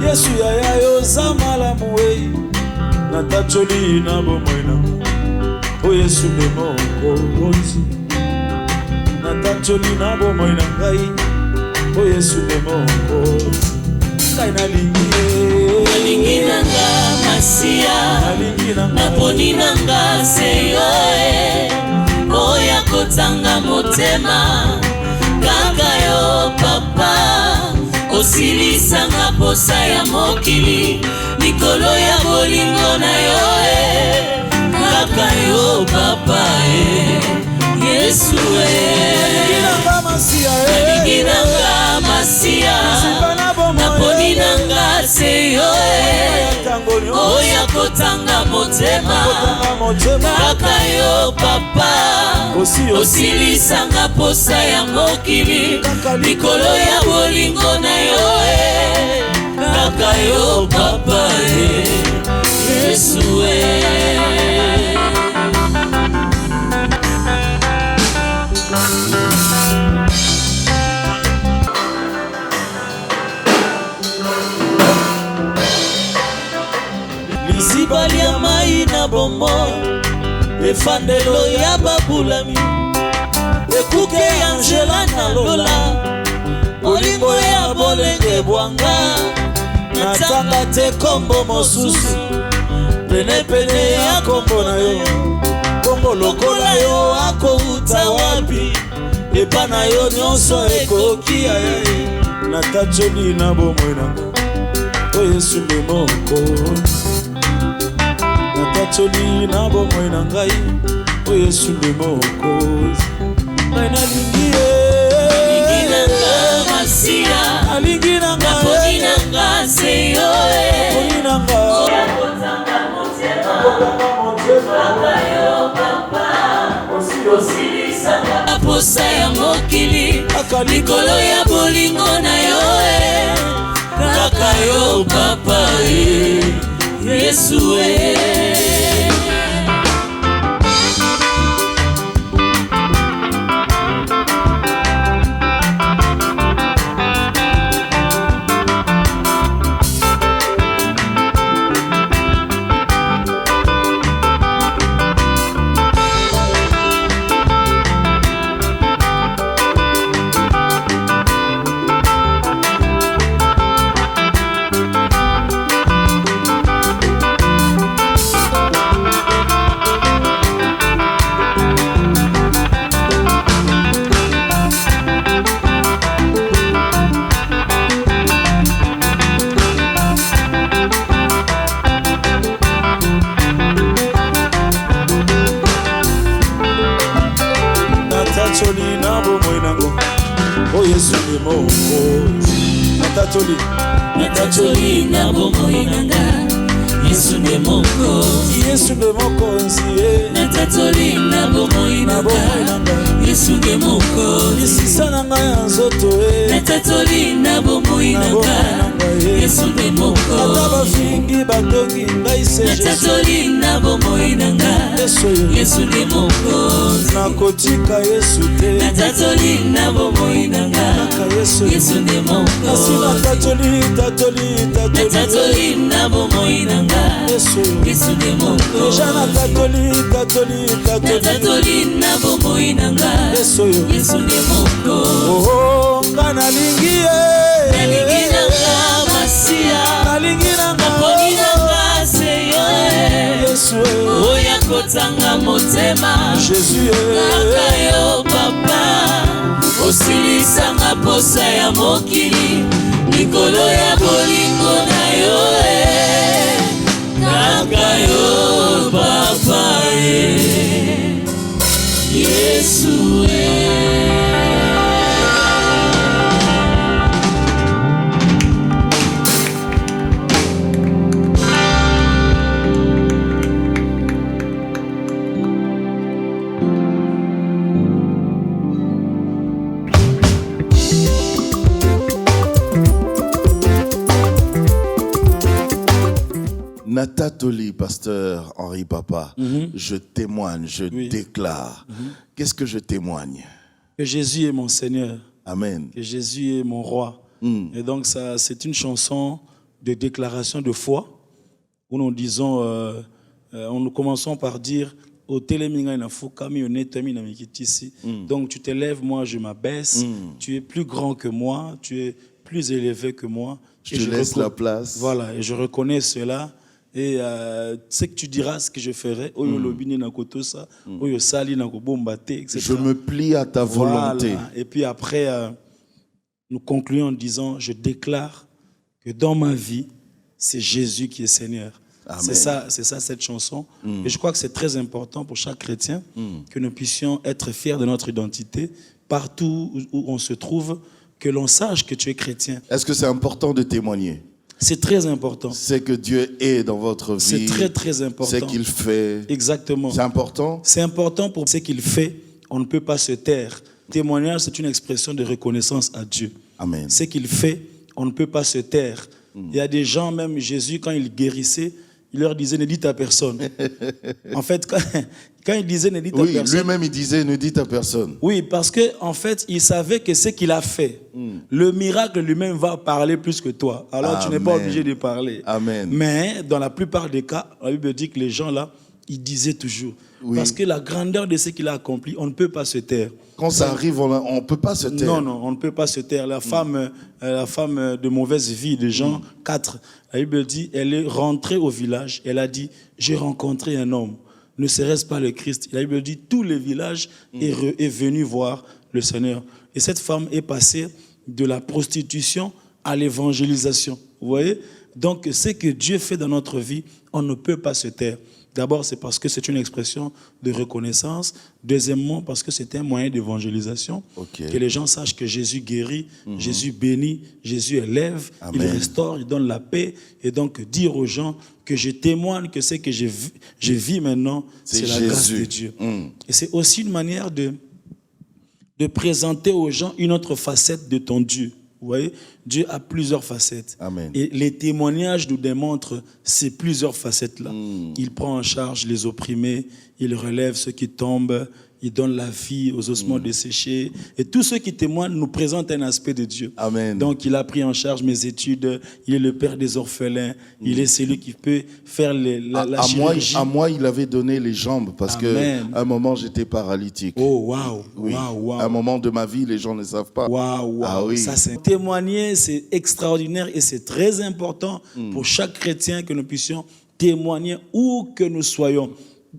Yesu yaya yoza malamu natacholi na bomoi nanga, o Yesu nde mokonzi. Natacholi na bomoi na ngai, o Yesu nde mokonzi. Ngai nalingi nanga Masia, naponi nanga seyo oya kotanga motema, yo papa osilisanga posa ya mokili likolo ya bolingo na yo kaka yo papa Yesu alingi nanga masia naponi nanga seyo oya kotanga motema kaka yo papa osilisanga posa ya mokili likolo ya bolingo na yo kaka yo papa Yesu Lizibali ya mai na bombo efandelo ya babulami ekuke ya Angela na Lola bolingo ya bolenge bwanga natanga te kombo mosusu penepene ya kombo na yo kombo lokola yo akouta wapi epa na yo nyonso ekoki ya natacholi na bomoi nanga o Yesu nde moko natacholi na bomoi na ngai o Yesu nde moko ngai nalingi nanga masia alingi nanga naponi nanga seyo poni nanga yakotanga motema kaka yo papa osilisanga posa ya mokili likolo ya bolingo na yo kaka yo papa Yesu natacholi na bomoi nango o Yesu nde moko natacholi na bomoi nanga Yesu nde moko Yesu nde moko nzie natacholi na bomoi nanga Yesu nde moko lisisa na ngai ya nzoto natacholi na bomoi nanga Yesu nde moko ata bafingi batongi ngai se natacholi na bomoi nanga Yesu nde moko nakotika Yesu te natacholi na bomoi nanga Yesu nde moko kasi natacholi natacholi na bomoi nanga Yesu nde moko deja natacholi natacholi na bomoi nanga Yesu nde moko nga nalingi nanga masia nalingi nanga naponi nanga seyo Yesu oya kotanga motema Jésus kaka yo papa osilisanga posa ya mokili likolo ya bolingo na yo kaka yo papa Yesu Natatoli, pasteur Henri Papa, je témoigne, je déclare. Qu'est-ce que je témoigne? Que Jésus est mon Seigneur. Amen. Que Jésus est mon roi. Et donc ça, c'est une chanson de déclaration de foi où nous disons, nous commençons par dire donc tu t'élèves, moi je m'abaisse, tu es plus grand que moi, tu es plus élevé que moi. Je te laisse la place. Voilà, et je reconnais cela. Et ce que tu diras, ce que je ferai, je me plie à ta volonté. Voilà. Et puis après, nous concluons en disant, je déclare que dans ma vie, c'est Jésus qui est Seigneur. C'est ça cette chanson. Et je crois que c'est très important pour chaque chrétien que nous puissions être fiers de notre identité partout où on se trouve, que l'on sache que tu es chrétien. Est-ce que c'est important de témoigner? C'est très important. C'est que Dieu est dans votre vie. C'est très, très important. C'est qu'il fait. Exactement. C'est important? C'est important pour ce qu'il fait. On ne peut pas se taire. Témoignage, c'est une expression de reconnaissance à Dieu. Amen. Ce qu'il fait, on ne peut pas se taire. Il y a des gens, même Jésus, quand il guérissait, il leur disait, ne dites à personne. En fait, quand il disait, ne dites à personne. Lui-même, il disait, ne dites à personne. Oui, parce qu'en fait, il savait que ce qu'il a fait, le miracle lui-même va parler plus que toi. Alors, tu n'es pas obligé de parler. Amen. Mais, dans la plupart des cas, la Bible dit que les gens là, ils disaient toujours. Oui. Parce que la grandeur de ce qu'il a accompli, on ne peut pas se taire. Quand ça arrive, on ne peut pas se taire. Non, on ne peut pas se taire. La femme de mauvaise vie de Jean 4, la Bible dit, elle est rentrée au village, elle a dit, j'ai rencontré un homme. Ne serait-ce pas le Christ? La Bible dit, tout le village est venu voir le Seigneur. Et cette femme est passée de la prostitution à l'évangélisation. Vous voyez? Donc, ce que Dieu fait dans notre vie, on ne peut pas se taire. D'abord, c'est parce que c'est une expression de reconnaissance. Deuxièmement, parce que c'est un moyen d'évangélisation. Que les gens sachent que Jésus guérit, Jésus bénit, Jésus élève, il restaure, il donne la paix. Et donc, dire aux gens que je témoigne que ce que je vis maintenant, c'est la grâce de Dieu. Et c'est aussi une manière de présenter aux gens une autre facette de ton Dieu. Vous voyez, Dieu a plusieurs facettes. Amen. Et les témoignages nous démontrent ces plusieurs facettes-là. Il prend en charge les opprimés, il relève ceux qui tombent, il donne la vie aux ossements desséchés. Et tous ceux qui témoignent nous présentent un aspect de Dieu. Amen. Donc, il a pris en charge mes études, il est le père des orphelins, il est celui qui peut faire la chirurgie. À moi, il avait donné les jambes parce qu'à un moment, j'étais paralytique. Oh, waouh, oui. Waouh. À un moment de ma vie, les gens ne savent pas. Waouh, ah, oui. Ça, c'est témoigner, c'est extraordinaire et c'est très important pour chaque chrétien que nous puissions témoigner où que nous soyons.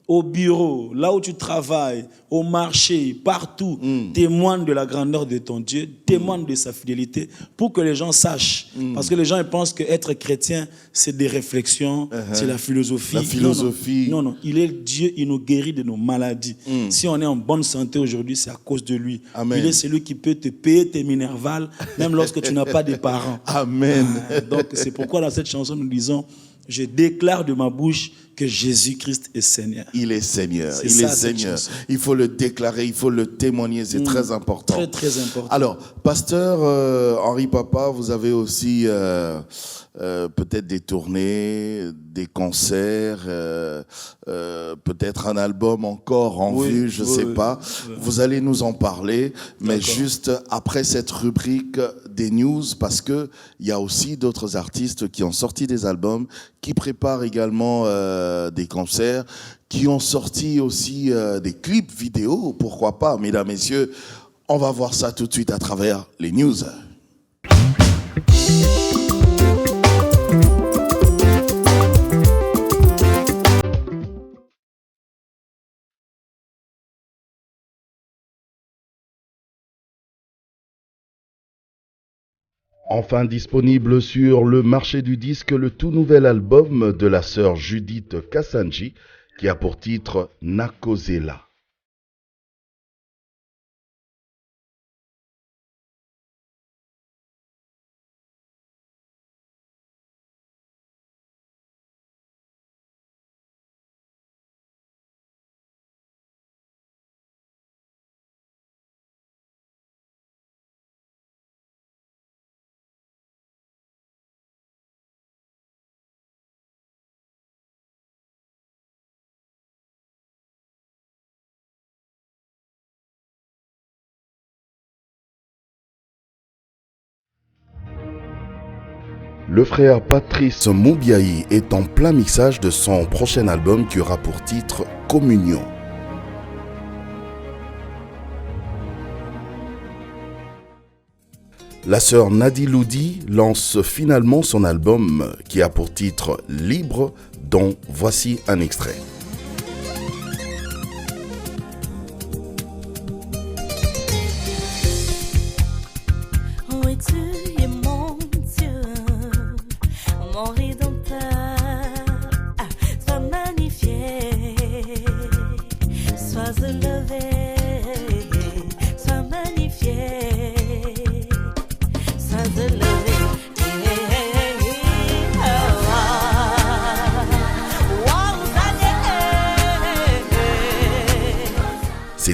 Au bureau, là où tu travailles, au marché, partout, témoigne de la grandeur de ton Dieu, témoigne de sa fidélité pour que les gens sachent. Parce que les gens ils pensent qu'être chrétien, c'est des réflexions, c'est la philosophie. La philosophie. Non, il est Dieu, il nous guérit de nos maladies. Si on est en bonne santé aujourd'hui, c'est à cause de lui. Amen. Il est celui qui peut te payer tes minervales, même lorsque tu n'as pas de parents. Amen. Donc c'est pourquoi dans cette chanson nous disons, je déclare de ma bouche que Jésus-Christ est Seigneur. Il est Seigneur. C'est il ça, est Seigneur. Il faut le déclarer, il faut le témoigner. C'est très important. Très, très important. Alors, pasteur Henri Papa, vous avez aussi peut-être des tournées, des concerts, peut-être un album encore en vue, je ne sais pas. Vous allez nous en parler, mais juste après cette rubrique des news, parce que il y a aussi d'autres artistes qui ont sorti des albums, qui préparent également des concerts, qui ont sorti aussi des clips vidéo, pourquoi pas, mesdames, messieurs. On va voir ça tout de suite à travers les news. Enfin disponible sur le marché du disque, le tout nouvel album de la sœur Judith Kassanji, qui a pour titre Nakozela. Le frère Patrice Moubiaï est en plein mixage de son prochain album qui aura pour titre Communion. La sœur Nadi Loudi lance finalement son album qui a pour titre Libre, dont voici un extrait. Oh, it's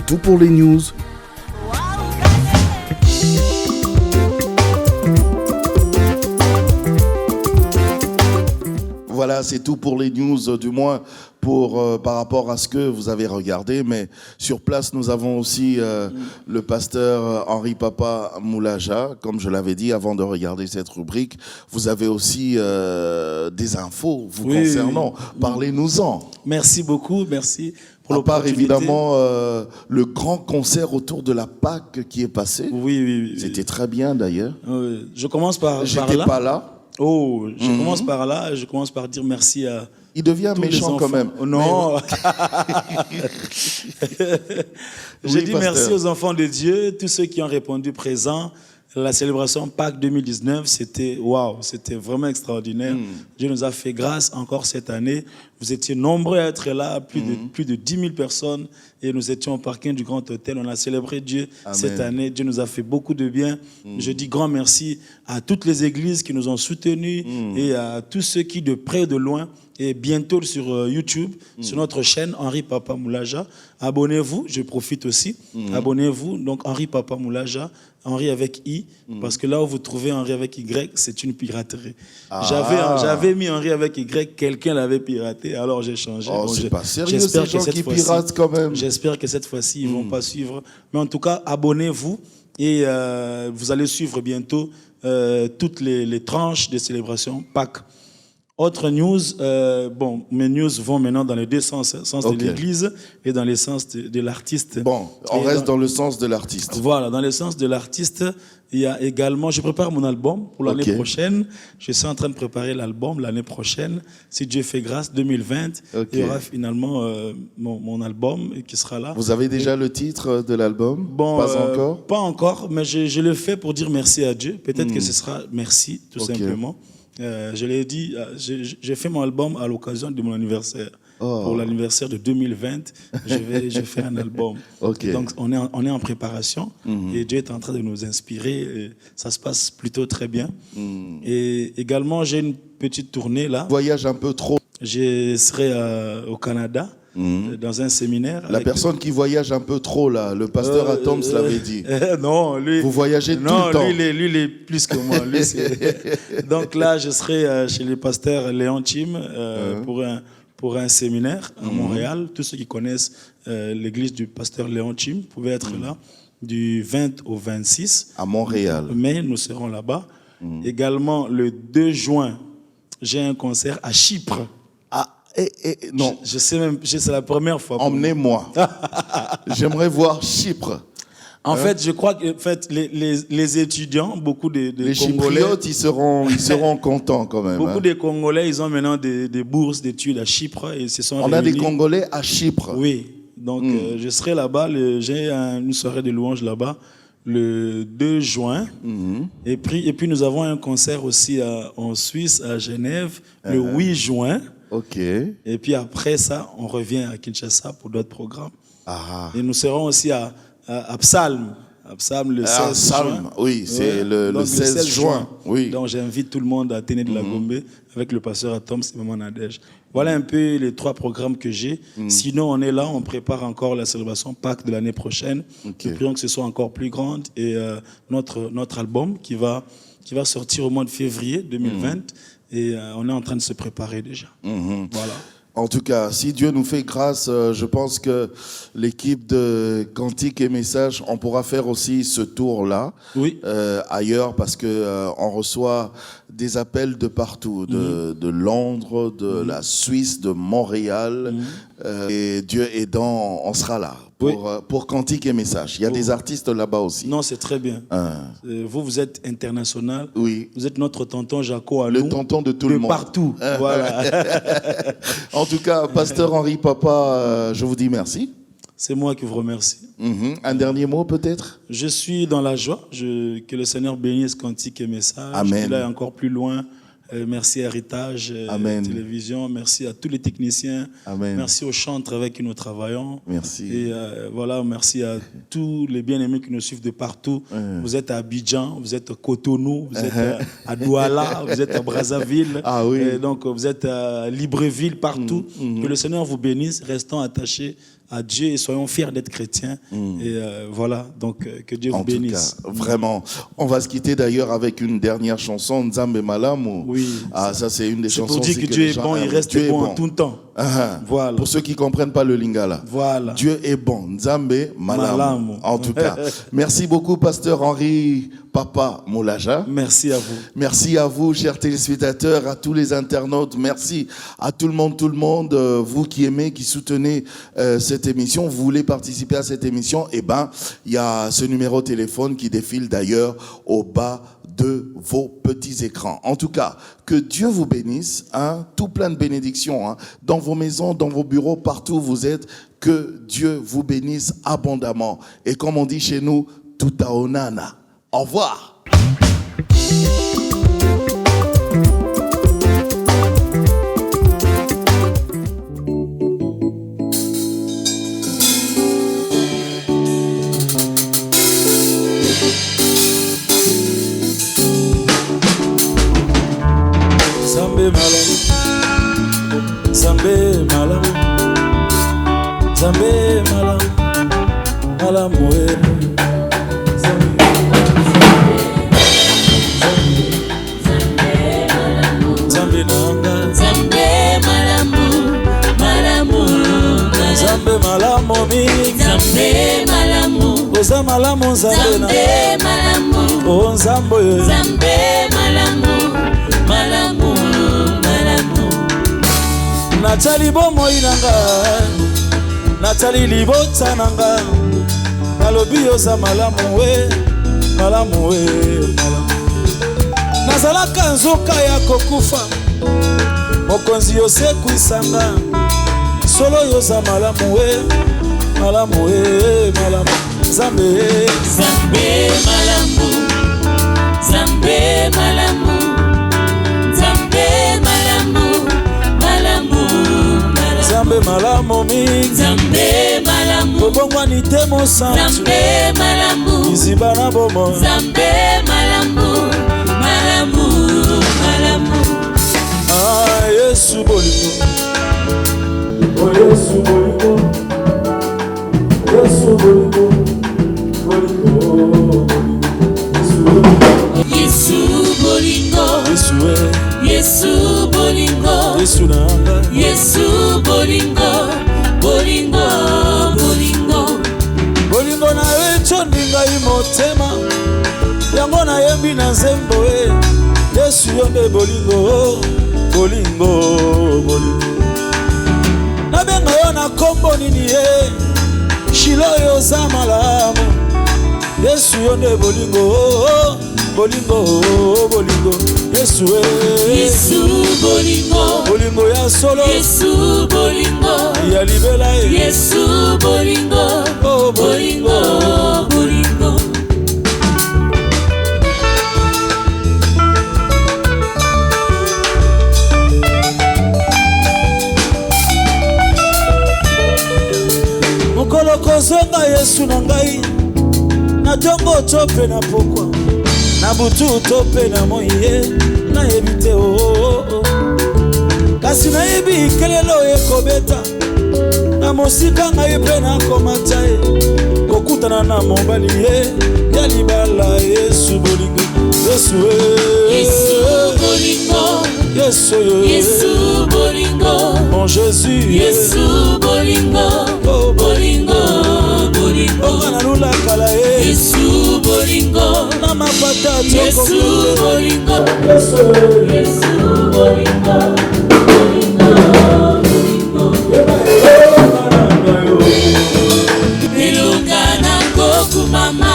tout pour les news. Voilà, c'est tout pour les news, du moins par rapport à ce que vous avez regardé. Mais sur place, nous avons aussi le pasteur Henri Papa Moulaja. Comme je l'avais dit avant de regarder cette rubrique, vous avez aussi des infos vous concernant. Oui. Parlez-nous-en. Merci beaucoup, merci. À part évidemment le grand concert autour de la Pâque qui est passé. Oui. C'était très bien d'ailleurs. Je commence par là. J'étais pas là. Oh, je commence par là, je commence par dire merci à... Il devient méchant quand même. Oh, non. J'ai dit merci aux enfants de Dieu, tous ceux qui ont répondu présent. La célébration Pâques 2019, c'était waouh, c'était vraiment extraordinaire. Dieu nous a fait grâce encore cette année. Vous étiez nombreux à être là, plus de 10 000 personnes, et nous étions au parking du Grand Hôtel. On a célébré Dieu cette année. Dieu nous a fait beaucoup de bien. Je dis grand merci à toutes les églises qui nous ont soutenus et à tous ceux qui, de près ou de loin, et bientôt sur YouTube, sur notre chaîne Henri Papa Moulaja. Abonnez-vous, je profite aussi. Abonnez-vous, donc Henri Papa Moulaja, Henri avec I, parce que là où vous trouvez Henri avec Y, c'est une piraterie. J'avais mis Henri avec Y, quelqu'un l'avait piraté, alors j'ai changé. Oh, bon, c'est pas sérieux, ces gens qui piratent quand même. J'espère que cette fois-ci, ils ne vont pas suivre. Mais en tout cas, abonnez-vous et vous allez suivre bientôt toutes les tranches de célébration Pâques. Autre news, mes news vont maintenant dans les deux sens, sens de l'église et dans le sens de l'artiste. Bon, on reste dans le sens de l'artiste. Voilà, dans le sens de l'artiste, il y a également, je prépare mon album pour l'année prochaine. Je suis en train de préparer l'album l'année prochaine. Si Dieu fait grâce, 2020, il y aura finalement mon album qui sera là. Vous avez déjà le titre de l'album? Pas encore? Pas encore, mais je le fais pour dire merci à Dieu. Peut-être que ce sera merci, tout simplement. Je l'ai dit, j'ai fait mon album à l'occasion de mon anniversaire. Pour l'anniversaire de 2020, je fais un album. Donc on est en préparation et Dieu est en train de nous inspirer. Et ça se passe plutôt très bien. Et également, j'ai une petite tournée là. Voyage un peu trop. Je serai au Canada. Dans un séminaire. La personne qui voyage un peu trop, là, le pasteur Atoms l'avait dit. Non, lui... Vous voyagez tout le temps. Lui, il est plus que moi. Donc là, je serai chez le pasteur Léon Chim pour un séminaire à Montréal. Tous ceux qui connaissent l'église du pasteur Léon Chim pouvaient être là du 20 au 26. À Montréal. Mais nous serons là-bas. Également, le 2 juin, j'ai un concert à Chypre. Non. Je sais même, c'est la première fois. Emmenez-moi. J'aimerais voir Chypre. En fait, je crois que les étudiants, beaucoup de les Congolais... Chypriotes, ils seront contents quand même. Beaucoup de Congolais, ils ont maintenant des bourses d'études à Chypre. Et se sont réunis. A des Congolais à Chypre. Oui. Donc, je serai là-bas. J'ai une soirée de louanges là-bas le 2 juin. Et puis, nous avons un concert aussi en Suisse, à Genève, le 8 juin. Et puis après ça, on revient à Kinshasa pour d'autres programmes. Et nous serons aussi à Psalm. À Psalm le 16 juin. Oui, c'est le 16 juin. Oui. Donc j'invite tout le monde à Téné de la Gombe avec le pasteur Atoms et Maman Nadège. Voilà un peu les 3 programmes que j'ai. Sinon, on est là, on prépare encore la célébration Pâques de l'année prochaine. Nous prions que ce soit encore plus grande. Et notre album qui va sortir au mois de février 2020. Et on est en train de se préparer déjà. Voilà. En tout cas, si Dieu nous fait grâce, je pense que l'équipe de Cantique et Messages, on pourra faire aussi ce tour-là ailleurs, parce que on reçoit des appels de partout, de Londres, de la Suisse, de Montréal. Et Dieu aidant, on sera là pour Cantique et Messages. Il y a des artistes là-bas aussi. Non, c'est très bien. Vous êtes international. Oui. Vous êtes notre tonton Jaco à le tonton de tout le monde. Partout. Voilà. En tout cas, pasteur Henri Papa, je vous dis merci. C'est moi qui vous remercie. Un dernier mot peut-être? Je suis dans la joie. Que le Seigneur bénisse Cantique et Messages. Amen. Qu'il aille encore plus loin. Merci Héritage Télévision, merci à tous les techniciens, merci aux chantres avec qui nous travaillons. Merci. Et voilà, merci à tous les bien-aimés qui nous suivent de partout. Vous êtes à Abidjan, vous êtes à Cotonou, vous êtes à Douala, vous êtes à Brazzaville, et donc vous êtes à Libreville, partout. Que le Seigneur vous bénisse, restons attachés à Dieu et soyons fiers d'être chrétiens. Et voilà, donc que Dieu vous bénisse. En tout cas, vraiment. On va se quitter d'ailleurs avec une dernière chanson, Nzambe Malamu. Oui. Ah, ça c'est une des chansons. Pour dire que Dieu est bon, il reste bon en tout le temps. Voilà. Pour ceux qui ne comprennent pas le lingala. Voilà. Dieu est bon. Nzambe Malamu. En tout cas. Merci beaucoup, pasteur Henri Papa Moulaja. Merci à vous. Merci à vous, chers téléspectateurs, à tous les internautes. Merci à tout le monde, vous qui aimez, qui soutenez cette émission. Vous voulez participer à cette émission, eh ben, il y a ce numéro de téléphone qui défile d'ailleurs au bas de vos petits écrans. En tout cas, que Dieu vous bénisse, tout plein de bénédictions, dans vos maisons, dans vos bureaux, partout où vous êtes, que Dieu vous bénisse abondamment. Et comme on dit chez nous, tutaonana. Au revoir. Zambe malamu, Zambe malamu, malamu Zambe nanga, Zambe malamu, malamu, Zambe malamu mingi, Zambe malamu, oza malamu Zambe malamu, o Zambe, Zambe malamu, malamu. Natali bomo inanga, Natali libota nanga, nalobi yoza malamu we, malamu we, malamu. Nazalaka nzoka ya kokufa, mokonzi yose kuisanga, solo yoza malamu we, malamu we, malamu. Zambe, Zambe malamu, Zambe malamu, Zambe malamu. Zambe malamu mingi, Zambe malamu, obongwa nitemo santu, Zambe malamu, iziba na bomo, Zambe malamu, malamu, malamu. Ah, Yesu bolingo, oh Yesu bolingo, Yesu bolingo, bolingo, Yesu bolingo, Yesu bolingo, Yesu nanga, Yesu bolingo, bolingo, bolingo, bolingo na wecho ndinga imotema, yango na yembi na zembo Yesu yonde bolingo, bolingo, bolingo. Na benga yo na kombo nini Shilo yo za malamu, Yesu yonde bolingo, bolingo, bolingo, Yesu Yesu bolingo, bolingo ya solo, Yesu bolingo, ya libela Yesu bolingo, oh bolingo, bolingo. Mokolo kozonga Yesu na ngai, na tongo tope na pokwa, na butu tope na moye, na yebite kasi na yebi kelelo ekobeta, na mosika ngai pe na komata kokutana na mobali ya libala. Yesu bolingo, Yesu bolingo, Yesu Yesu bolingo, mon Jésus, Yesu bolingo, bolingo, bolingo, na lula kala Yesu bolingo, na mapata Yesu bolingo, Yesu bolingo, bolingo, bolingo. Ilunga na koku mama,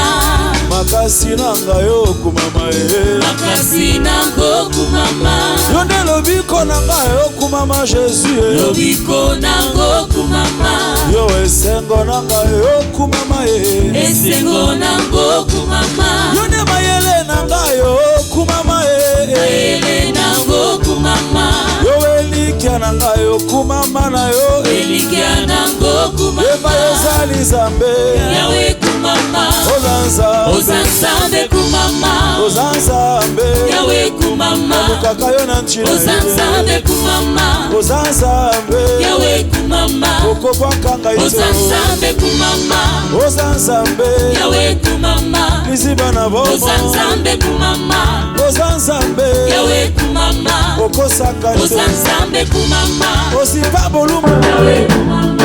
makasi na ngayo kumama makasi na koku mama, yonde lobiko na ngayo kumama Jésus, lobiko na koku mama, yo esengo na ngayo kumama esengo na koku mama, yonde mayele na ngayo kumama mayele na koku mama, yo elikia na ngayo kumama na yo elikia na koku mama, eba ezali Zambe yawe kumama. kumama Ozanza Ozanzambe kumama Ozanzambe Yawe kumama Mukaka yo na nchina Ozanzambe kumama Ozanzambe Yawe kumama Okobwa kanga ito Ozanzambe kumama Ozanzambe Yawe kumama Miziba na bomo Ozanzambe kumama Ozanzambe Yawe kumama Okosaka ito Ozanzambe kumama Osiba boluma Yawe kumama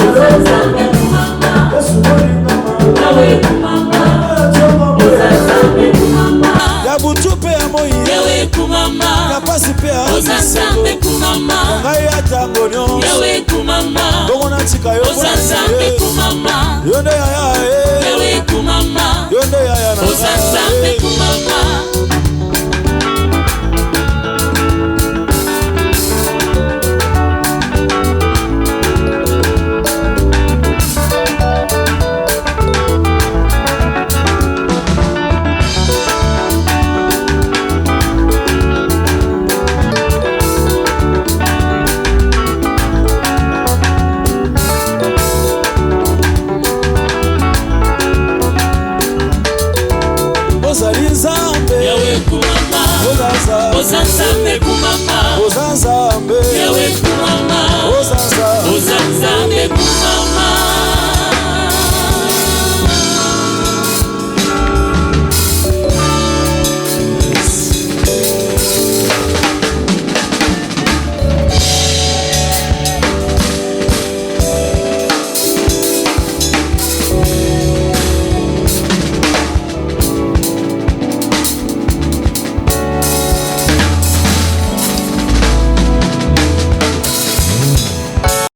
Ozanzambe kumama Yawe kumama Ozanzambe kumama Ya butupe ya moyi Yawe kumama Ya pasi pe ya Ozanzambe kumama Ngai ya tango nyonso Yawe kumama Bongo na tika yo Ozanzambe kumama Yonde ya ya Yawe kumama Yonde ya ya na Ozanzambe kumama Ozali Nzambe Yawe kumama Ozanza Ozanzambe